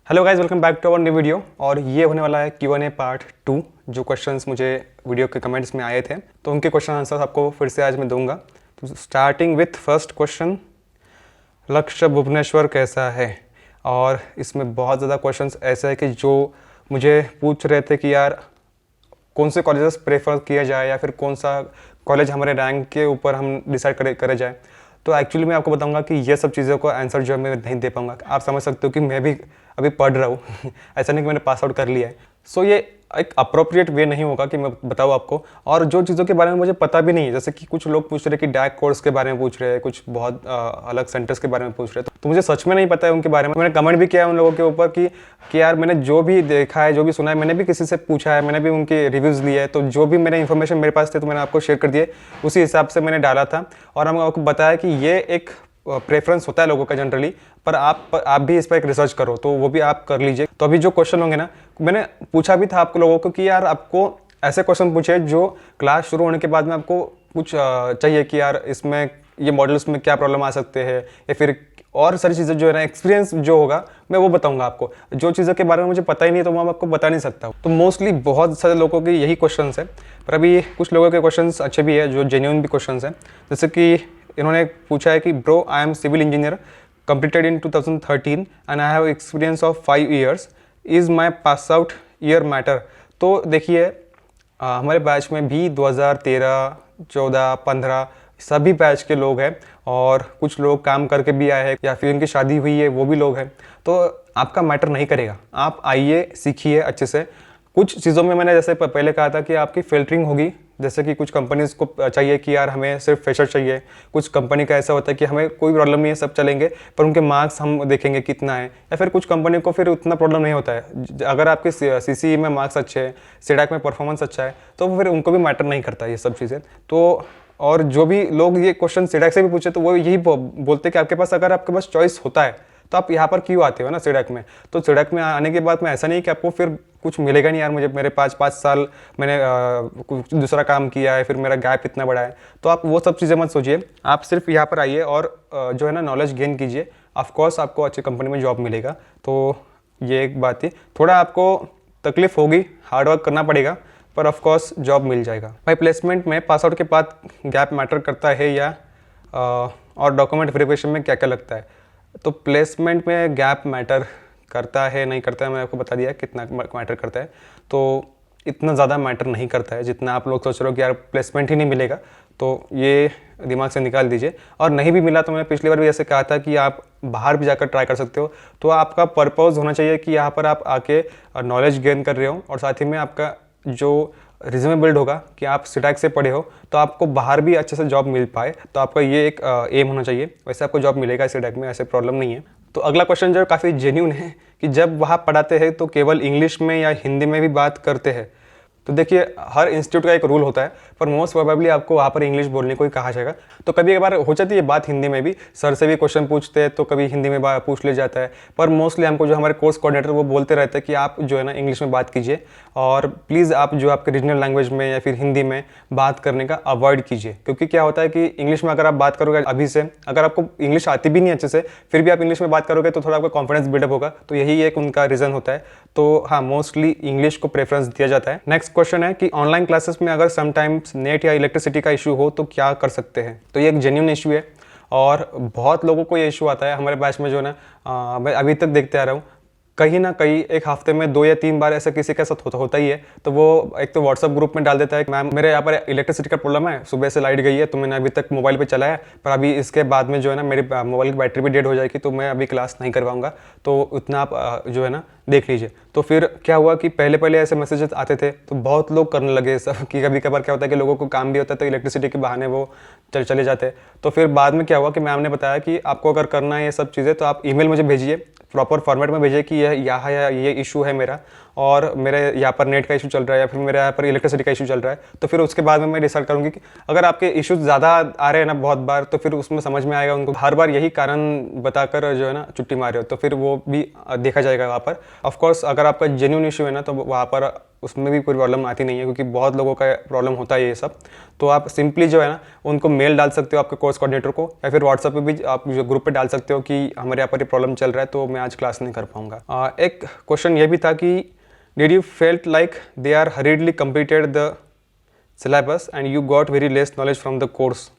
Hello guys, welcome back to our new video. और ये होने वाला है Q&A पार्ट 2। जो क्वेश्चंस मुझे वीडियो के कमेंट्स में आए थे तो उनके क्वेश्चन आंसर आपको फिर से आज मैं दूंगा। तो स्टार्टिंग विथ फर्स्ट क्वेश्चन, लक्ष्य भुवनेश्वर कैसा है। और इसमें बहुत ज़्यादा क्वेश्चंस ऐसे है कि जो मुझे पूछ रहे थे कि यार कौन से कॉलेजेस प्रेफर किया जाए या फिर कौन सा कॉलेज हमारे रैंक के ऊपर हम डिसाइड करे जाए। तो एक्चुअली मैं आपको बताऊंगा कि ये सब चीज़ों को आंसर जो है मैं नहीं दे पाऊंगा। आप समझ सकते हो कि मैं भी अभी पढ़ रहा हूँ ऐसा नहीं कि मैंने पास आउट कर लिया है। सो ये एक अप्रोप्रिएट वे नहीं होगा कि मैं बताऊँ आपको। और जो चीज़ों के बारे में मुझे पता भी नहीं है, जैसे कि कुछ लोग पूछ रहे हैं कि डैक कोर्स के बारे में पूछ रहे हैं, कुछ बहुत अलग सेंटर्स के बारे में पूछ रहे हैं, तो मुझे सच में नहीं पता है उनके बारे में। मैंने कमेंट भी किया है उन लोगों के ऊपर कि यार मैंने जो भी देखा है, जो भी सुना है, मैंने भी किसी से पूछा है, मैंने भी उनके रिव्यूज़ लिए हैं, तो जो भी मेरे इन्फॉर्मेशन मेरे पास थे तो मैंने आपको शेयर कर दिए, उसी हिसाब से मैंने डाला था। और हम आपको बताया कि ये एक प्रेफरेंस होता है लोगों का जनरली, पर आप भी इस पर एक रिसर्च करो, तो वो भी आप कर लीजिए। तो अभी जो क्वेश्चन होंगे ना, मैंने पूछा भी था आपको लोगों को कि यार आपको ऐसे क्वेश्चन पूछे जो क्लास शुरू होने के बाद में आपको कुछ चाहिए कि यार इसमें ये मॉडल्स में क्या प्रॉब्लम आ सकते हैं, या फिर और सारी चीज़ें जो है ना, एक्सपीरियंस जो होगा मैं वो बताऊंगा आपको। जो चीज़ों के बारे में मुझे पता ही नहीं है तो मैं आपको बता नहीं सकता। तो मोस्टली बहुत सारे लोगों के यही क्वेश्चंस है, पर अभी कुछ लोगों के क्वेश्चंस अच्छे भी है, जो जेन्युइन भी क्वेश्चंस हैं। जैसे कि इन्होंने पूछा है कि bro, I am civil engineer, completed in 2013 and I have experience of 5 years. Is my pass out year matter? तो देखिए हमारे बैच में भी 2013, 14, 15 सभी बैच के लोग हैं, और कुछ लोग काम करके भी आए हैं या फिर उनकी शादी हुई है वो भी लोग हैं। तो आपका मैटर नहीं करेगा, आप आइए, सीखिए अच्छे से। कुछ चीज़ों में मैंने जैसे पहले कहा था कि आपकी फिल्टरिंग होगी, जैसे कि कुछ कंपनीज़ को चाहिए कि यार हमें सिर्फ फ्रेशर चाहिए, कुछ कंपनी का ऐसा होता है कि हमें कोई प्रॉब्लम नहीं है, सब चलेंगे, पर उनके मार्क्स हम देखेंगे कितना है। या फिर कुछ कंपनी को फिर उतना प्रॉब्लम नहीं होता है, अगर आपके CCE में मार्क्स अच्छे हैं, सीडैक में परफॉर्मेंस अच्छा है, तो फिर उनको भी मैटर नहीं करता ये सब चीज़ें। तो और जो भी लोग ये क्वेश्चन सीडैक से भी पूछे तो वो यही बोलते कि आपके पास, अगर आपके पास चॉइस होता है तो आप यहाँ पर क्यों आते हो ना सीडैक में। तो सीडैक में आने के बाद में ऐसा नहीं कि आपको फिर कुछ मिलेगा नहीं, यार मुझे मेरे 5 साल मैंने कुछ दूसरा काम किया है, फिर मेरा गैप इतना बड़ा है। तो आप वो सब चीज़ें मत सोचिए, आप सिर्फ यहाँ पर आइए और जो है ना नॉलेज गेन कीजिए। ऑफकोर्स आपको अच्छी कंपनी में जॉब मिलेगा। तो ये एक बात थी, थोड़ा आपको तकलीफ होगी, हार्डवर्क करना पड़ेगा, पर ऑफकोर्स जॉब मिल जाएगा। भाई प्लेसमेंट में पास आउट के बाद गैप मैटर करता है या और डॉक्यूमेंट वेरिफिकेशन में क्या क्या लगता है। तो प्लेसमेंट में गैप मैटर करता है नहीं करता है, मैंने आपको बता दिया कितना मैटर करता है। तो इतना ज़्यादा मैटर नहीं करता है जितना आप लोग सोच रहे हो कि यार प्लेसमेंट ही नहीं मिलेगा। तो ये दिमाग से निकाल दीजिए। और नहीं भी मिला तो मैंने पिछली बार भी ऐसे कहा था कि आप बाहर भी जाकर ट्राई कर सकते हो। तो आपका पर्पज़ होना चाहिए कि यहाँ पर आप आके नॉलेज गेन कर रहे हो, और साथ ही में आपका जो रिज्यूमे बिल्ड होगा कि आप सीडैक से पढ़े हो, तो आपको बाहर भी अच्छे से जॉब मिल पाए। तो आपका ये एक एम होना चाहिए। वैसे आपको जॉब मिलेगा सीडैक में, ऐसे प्रॉब्लम नहीं है। तो अगला क्वेश्चन जो काफ़ी जेन्यून है कि जब वहाँ पढ़ाते हैं तो केवल इंग्लिश में या हिंदी में भी बात करते हैं। तो देखिए हर इंस्टीट्यूट का एक रूल होता है, पर मोस्ट प्रोबेबली आपको वहाँ पर इंग्लिश बोलने को ही कहा जाएगा। तो कभी कभार हो जाती है बात हिंदी में भी, सर से भी क्वेश्चन पूछते हैं तो कभी हिंदी में पूछ ले जाता है, पर मोस्टली हमको जो हमारे कोर्स कोऑर्डिनेटर वो बोलते रहते हैं कि आप जो है ना इंग्लिश में बात कीजिए, और प्लीज़ आप जो आपके रीजनल लैंग्वेज में या फिर हिंदी में बात करने का अवॉइड कीजिए। क्योंकि क्या होता है कि इंग्लिश में अगर आप बात करोगे अभी से, अगर आपको इंग्लिश आती भी नहीं अच्छे से, फिर भी आप इंग्लिश में बात करोगे तो थोड़ा आपका कॉन्फिडेंस बिल्डअप होगा। तो यही एक उनका रीज़न होता है। तो हाँ, मोस्टली इंग्लिश को प्रेफरेंस दिया जाता है। नेक्स्ट क्वेश्चन है कि ऑनलाइन क्लासेस में अगर समटाइम्स नेट या इलेक्ट्रिसिटी का इशू हो तो क्या कर सकते हैं। तो ये एक जेन्युइन इशू है और बहुत लोगों को ये इशू आता है। हमारे बैच में जो है ना, मैं अभी तक देखते आ रहा हूँ, कहीं ना कहीं एक हफ्ते में 2 या 3 बार ऐसा किसी के साथ होता ही है। तो वो एक तो व्हाट्सअप ग्रुप में डाल देता है कि मैम मेरे यहाँ पर इलेक्ट्रिसिटी का प्रॉब्लम है, सुबह से लाइट गई है, तो मैंने अभी तक मोबाइल पे चलाया, पर अभी इसके बाद में जो है ना मेरी मोबाइल की बैटरी भी डेड हो जाएगी, तो मैं अभी क्लास नहीं कर पाऊंगा। तो उतना आप जो है ना देख लीजिए। तो फिर क्या हुआ कि पहले पहले ऐसे मैसेजेस आते थे तो बहुत लोग करने लगे सब, कि कभी कभार क्या होता है कि लोगों को काम भी होता है तो इलेक्ट्रिसिटी के बहाने वो चले जाते हैं। तो फिर बाद में क्या हुआ कि मैम ने बताया कि आपको अगर करना है ये सब चीज़ें तो आप ईमेल मुझे भेजिए, प्रॉपर फॉर्मेट में भेजिए कि यहाँ ये इशू है मेरा, और मेरे यहाँ पर नेट का इशू चल रहा है या फिर मेरे यहाँ पर इलेक्ट्रिसिटी का इशू चल रहा है। तो फिर उसके बाद में मैं डिसाइड करूँगी कि अगर आपके इश्यूज ज़्यादा आ रहे हैं ना बहुत बार, तो फिर उसमें समझ में आएगा उनको, हर बार यही कारण बताकर जो है ना छुट्टी मारे हो, तो फिर वो भी देखा जाएगा वहाँ पर। ऑफकोर्स अगर आपका जेन्युइन इशू है ना तो वहाँ पर उसमें भी कोई प्रॉब्लम आती नहीं है, क्योंकि बहुत लोगों का प्रॉब्लम होता है ये सब। तो आप सिंपली जो है ना उनको मेल डाल सकते हो आपके कोर्स कोऑर्डिनेटर को, या फिर व्हाट्सएप पे भी आप जो ग्रुप पे डाल सकते हो कि हमारे यहाँ पर ये प्रॉब्लम चल रहा है तो मैं आज क्लास नहीं कर पाऊँगा। एक क्वेश्चन ये भी था कि did you felt like they are hurriedly completed the syllabus and you got very less knowledge from the course.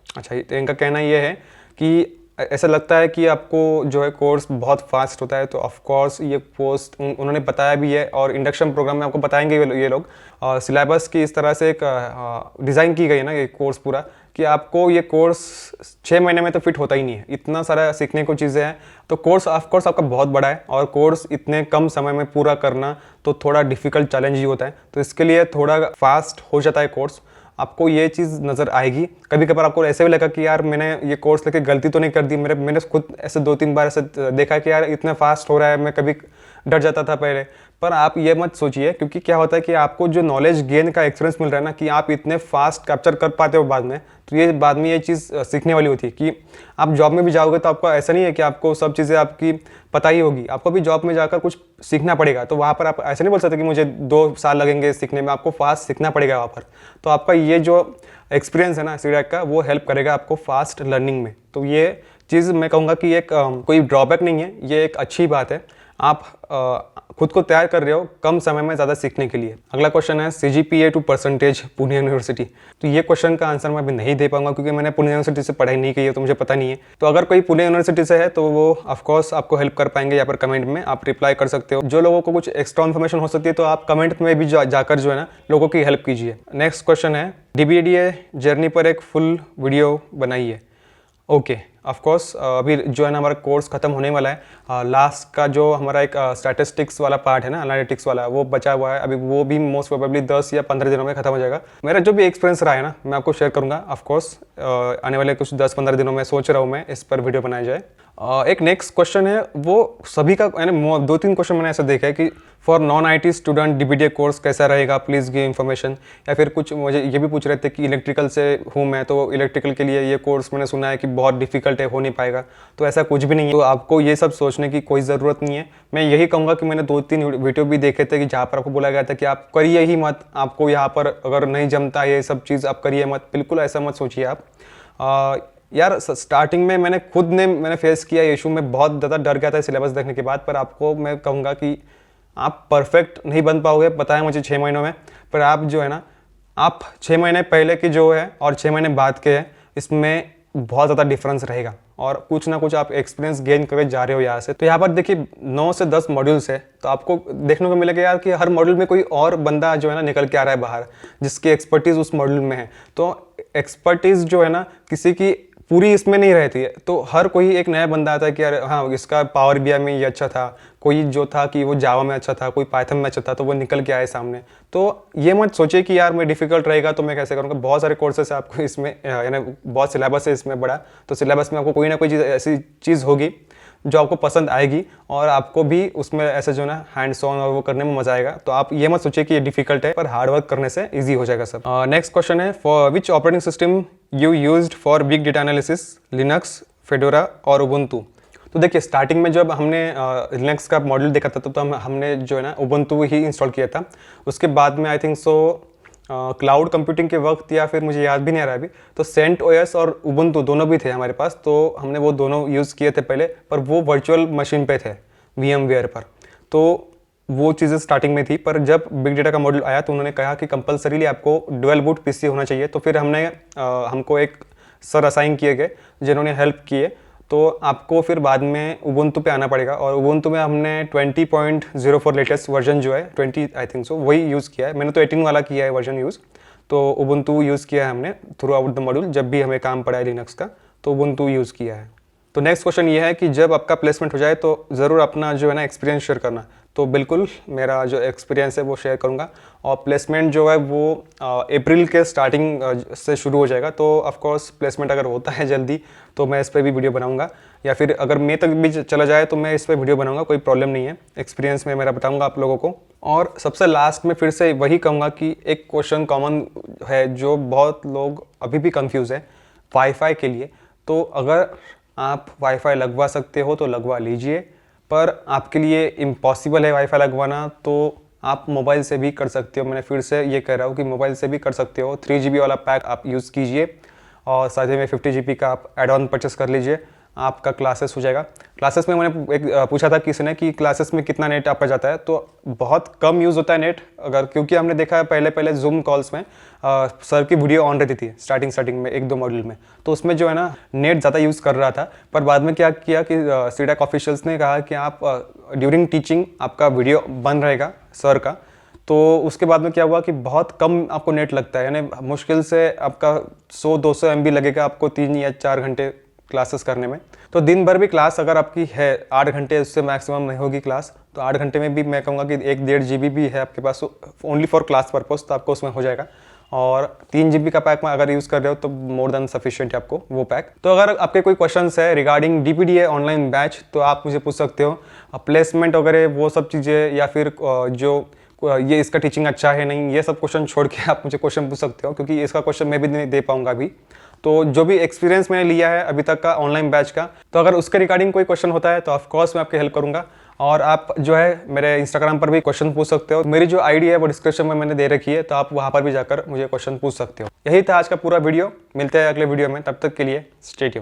अच्छा, तो इनका कहना ये है कि ऐसा लगता है कि आपको जो है कोर्स बहुत फास्ट होता है। तो ऑफ कोर्स ये पोस्ट उन्होंने बताया भी है, और इंडक्शन प्रोग्राम में आपको बताएंगे ये लोग। सिलेबस की इस तरह से एक डिज़ाइन की गई है ना ये कोर्स पूरा, कि आपको ये कोर्स 6 महीने में तो फिट होता ही नहीं है, इतना सारा सीखने को चीज़ें हैं। तो कोर्स ऑफ कोर्स आपका बहुत बड़ा है, और कोर्स इतने कम समय में पूरा करना तो थोड़ा डिफ़िकल्ट चैलेंज ही होता है। तो इसके लिए थोड़ा फास्ट हो जाता है कोर्स, आपको ये चीज़ नज़र आएगी। कभी कभार आपको ऐसे भी लगा कि यार मैंने ये कोर्स लेके गलती तो नहीं कर दी, मैंने खुद ऐसे 2-3 बार ऐसे देखा कि यार इतना फास्ट हो रहा है, मैं कभी डर जाता था पहले। पर आप ये मत सोचिए, क्योंकि क्या होता है कि आपको जो नॉलेज गेन का एक्सपीरियंस मिल रहा है ना, कि आप इतने फास्ट कैप्चर कर पाते हो बाद में, तो ये बाद में ये चीज़ सीखने वाली होती है। कि आप जॉब में भी जाओगे तो आपको ऐसा नहीं है कि आपको सब चीज़ें आपकी पता ही होगी, आपको भी जॉब में जाकर कुछ सीखना पड़ेगा। तो वहाँ पर आप ऐसे नहीं बोल सकते कि मुझे 2 साल लगेंगे सीखने में, आपको फास्ट सीखना पड़ेगा वहाँ पर। तो आपका ये जो एक्सपीरियंस है ना सीडैक का, वो हेल्प करेगा आपको फास्ट लर्निंग में। तो ये चीज़ मैं कहूँगा कि एक कोई ड्रॉबैक नहीं है, ये एक अच्छी बात है। आप खुद को तैयार कर रहे हो कम समय में ज़्यादा सीखने के लिए। अगला क्वेश्चन है CGPA to percentage Pune university. तो ये क्वेश्चन का आंसर मैं अभी नहीं दे पाऊंगा, क्योंकि मैंने पुणे यूनिवर्सिटी से पढ़ाई नहीं की है, तो मुझे पता नहीं है। तो अगर कोई पुणे यूनिवर्सिटी से है तो वो ऑफकोर्स आपको हेल्प कर पाएंगे, यहाँ पर कमेंट में आप रिप्लाई कर सकते हो। जो लोगों को कुछ एक्स्ट्रा इन्फॉर्मेशन हो सकती है तो आप कमेंट में भी जाकर जो है ना लोगों की हेल्प कीजिए। नेक्स्ट क्वेश्चन है DBA जर्नी पर एक फुल वीडियो बनाइए। ओके, ऑफकोर्स अभी जो है ना हमारा कोर्स ख़त्म होने वाला है। लास्ट का जो हमारा एक स्टैटिस्टिक्स वाला पार्ट है ना, एनालिटिक्स वाला, वो बचा हुआ है अभी, वो भी मोस्ट प्रोबेबली 10 या 15 दिनों में ख़त्म हो जाएगा। मेरा जो भी एक्सपीरियंस रहा है ना मैं आपको शेयर करूँगा। ऑफकोर्स आने वाले कुछ 10-15 दिनों में सोच रहा हूँ मैं इस पर वीडियो बनाया जाए। एक नेक्स्ट क्वेश्चन है, वो सभी का यानी 2-3 क्वेश्चन मैंने ऐसा देखा है कि for non IT student DBA course कैसा रहेगा, प्लीज़ गिव इन्फॉर्मेशन। या फिर कुछ मुझे ये भी पूछ रहे थे कि इलेक्ट्रिकल से हूँ मैं, तो इलेक्ट्रिकल के लिए ये कोर्स मैंने सुना है कि बहुत डिफिकल्ट है, हो नहीं पाएगा। तो ऐसा कुछ भी नहीं है, तो आपको ये सब सोचने की कोई ज़रूरत नहीं है। मैं यही कहूँगा कि मैंने 2-3 वीडियो भी देखे थे कि जहाँ पर आपको बोला गया था कि आप करिए ही मत, आपको यहाँ पर अगर नहीं जमता ये सब चीज़ आप करिए मत, बिल्कुल ऐसा मत सोचिए आप। यार स्टार्टिंग में मैंने फेस किया ये इशू, में बहुत ज़्यादा डर गया था सिलेबस देखने के बाद। पर आपको मैं कहूँगा कि आप परफेक्ट नहीं बन पाओगे, पता है मुझे 6 महीनों में। पर आप जो है ना, आप 6 महीने पहले की जो है और 6 महीने बाद के हैं, इसमें बहुत ज़्यादा डिफरेंस रहेगा, और कुछ ना कुछ आप एक्सपीरियंस गेन करके जा रहे हो यहाँ से। तो यहाँ पर देखिए 9 से 10 मॉड्यूल्स है, तो आपको देखने को मिलेगा यार कि हर मॉड्यूल में कोई और बंदा जो है ना निकल के आ रहा है बाहर, जिसकी एक्सपर्टीज़ उस मॉड्यूल में है। तो एक्सपर्टीज़ जो है ना किसी की पूरी इसमें नहीं रहती है, तो हर कोई एक नया बंदा आता है कि यार हाँ इसका पावर BI में ये अच्छा था, कोई जो था कि वो जावा में अच्छा था, कोई पाइथन में अच्छा था, तो वो निकल के आए सामने। तो ये मत सोचिए कि यार मैं डिफ़िकल्ट रहेगा तो मैं कैसे करूँगा। बहुत सारे कोर्सेस आपको इसमें यानी बहुत सिलेबस है इसमें बड़ा, तो सिलेबस में आपको कोई ना कोई चीज़ ऐसी चीज़ होगी जो आपको पसंद आएगी, और आपको भी उसमें ऐसे जो ना हैंड्स ऑन और वो करने में मजा आएगा। तो आप ये मत सोचिए कि ये डिफिकल्ट है, पर हार्ड वर्क करने से इजी हो जाएगा सब। नेक्स्ट क्वेश्चन है, for which operating system you used for big data analysis, Linux, fedora और उबुंटू। तो देखिए स्टार्टिंग में जब हमने लिनक्स का मॉड्यूल देखा था तो हमने जो है ना उबुंटू ही इंस्टॉल किया था। उसके बाद में I think so cloud computing के वक्त, या फिर मुझे याद भी नहीं आ रहा अभी, तो CentOS और उबुंटू दोनों भी थे हमारे पास, तो हमने वो दोनों यूज़ किए थे पहले, पर वो वर्चुअल मशीन पे थे VMware पर। तो वो चीज़ें स्टार्टिंग में थी, पर जब बिग डेटा का मॉड्यूल आया तो उन्होंने कहा कि कंपलसरीली आपको डुअल बूट PC होना चाहिए। तो फिर हमको एक सर असाइन किए गए जिन्होंने हेल्प किए, तो आपको फिर बाद में उबुंटू पे आना पड़ेगा। और उबुंटू में हमने 20.04 लेटेस्ट वर्जन जो है 20 आई थिंक सो वही यूज़ किया है। मैंने तो 18 वाला किया है वर्जन यूज़, तो उबुंटू यूज़ किया है हमने थ्रू आउट द मॉड्यूल। जब भी हमें काम पड़ा है लिनक्स का तो उबुंटू यूज़ किया है। तो नेक्स्ट क्वेश्चन ये है कि जब आपका प्लेसमेंट हो जाए तो ज़रूर अपना जो है ना एक्सपीरियंस शेयर करना। तो बिल्कुल मेरा जो एक्सपीरियंस है वो शेयर करूँगा, और प्लेसमेंट जो है वो अप्रैल के स्टार्टिंग से शुरू हो जाएगा। तो ऑफकोर्स प्लेसमेंट अगर होता है जल्दी तो मैं इस पर भी वीडियो बनाऊँगा, या फिर अगर मई तक भी चला जाए तो मैं इस पर वीडियो बनाऊँगा, कोई प्रॉब्लम नहीं है। एक्सपीरियंस में मेरा बताऊँगा आप लोगों को। और सबसे लास्ट में फिर से वही कहूँगा कि एक क्वेश्चन कॉमन है जो बहुत लोग अभी भी कन्फ्यूज़ है वाईफाई के लिए। तो अगर आप वाईफाई लगवा सकते हो तो लगवा लीजिए, पर आपके लिए इम्पॉसिबल है वाईफाई लगवाना तो आप मोबाइल से भी कर सकते हो। मैंने फिर से ये कह रहा हूँ कि मोबाइल से भी कर सकते हो। 3 GB वाला पैक आप यूज़ कीजिए और साथ ही में 50 GB का आप एड ऑन परचेस कर लीजिए, आपका क्लासेस हो जाएगा। क्लासेस में मैंने एक पूछा था किसी ने कि क्लासेस में कितना नेट आपका जाता है, तो बहुत कम यूज़ होता है नेट, अगर क्योंकि हमने देखा है पहले जूम कॉल्स में सर की वीडियो ऑन रहती थी स्टार्टिंग में 1-2 मॉड्यूल में, तो उसमें जो है ना नेट ज़्यादा यूज़ कर रहा था। पर बाद में क्या किया कि सीडैक ऑफिशियल्स ने कहा कि आप ड्यूरिंग टीचिंग आपका वीडियो बंद रहेगा सर का, तो उसके बाद में क्या हुआ कि बहुत कम आपको नेट लगता है, यानी मुश्किल से आपका 100-200 MB लगेगा आपको 3 या 4 घंटे क्लासेस करने में। तो दिन भर भी क्लास अगर आपकी है 8 घंटे, उससे मैक्सिमम नहीं होगी क्लास, तो 8 घंटे में भी मैं कहूँगा कि 1-1.5 GB भी है आपके पास ओनली फॉर क्लास पर्पस, तो आपको उसमें हो जाएगा। और 3 GB का पैक में अगर यूज़ कर रहे हो तो मोर देन सफिशिएंट है आपको वो पैक। तो अगर आपके कोई क्वेश्चंस है रिगार्डिंग DPDA ऑनलाइन बैच तो आप मुझे पूछ सकते हो। प्लेसमेंट वगैरह वो सब चीज़ें, या फिर जो ये इसका टीचिंग अच्छा है नहीं, ये सब क्वेश्चन छोड़ के आप मुझे क्वेश्चन पूछ सकते हो, क्योंकि इसका क्वेश्चन मैं भी नहीं दे पाऊंगा अभी। तो जो भी एक्सपीरियंस मैंने लिया है अभी तक का ऑनलाइन बैच का, तो अगर उसके रिगार्डिंग कोई क्वेश्चन होता है तो ऑफकोर्स मैं आपकी हेल्प करूंगा। और आप जो है मेरे इंस्टाग्राम पर भी क्वेश्चन पूछ सकते हो। मेरी जो आईडी है वो डिस्क्रिप्शन में मैंने दे रखी है, तो आप वहाँ पर भी जाकर मुझे क्वेश्चन पूछ सकते हो। यही था आज का पूरा वीडियो, मिलते हैं अगले वीडियो में, तब तक के लिए स्टे ट्यून्ड।